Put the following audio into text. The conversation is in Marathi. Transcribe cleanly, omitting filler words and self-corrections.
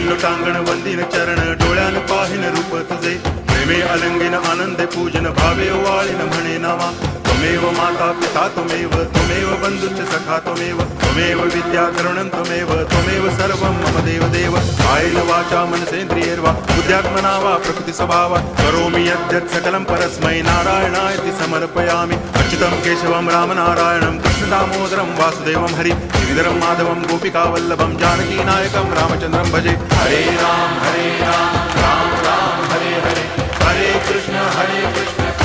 लोटांगण वंदिन चरण डोळ्यान पाहिन रूप तुझे प्रेमे अलंगिन आनंद पूजन भावे वाळीन म्हणे नावा त्वमेव माता पिता त्वमेव बंधुश्च सखा त्वमेव विद्या करुणं त्वमेव सर्वं मम देव कायेन वाचा मनसेन्द्रियैर्वा बुद्ध्यात्मना वा प्रकृति स्वभावात् करोमि यद्यत् सकलं परस्मै नारायणायति समर्पयामि अच्युतं केशवं रामनारायणं कृष्णदामोदरं वासुदेवं हरि गिरिधरं माधवं गोपिकावल्लभं जानकीनायकं रामचन्द्रं भजे हरे राम राम राम हरे हरे हरे कृष्ण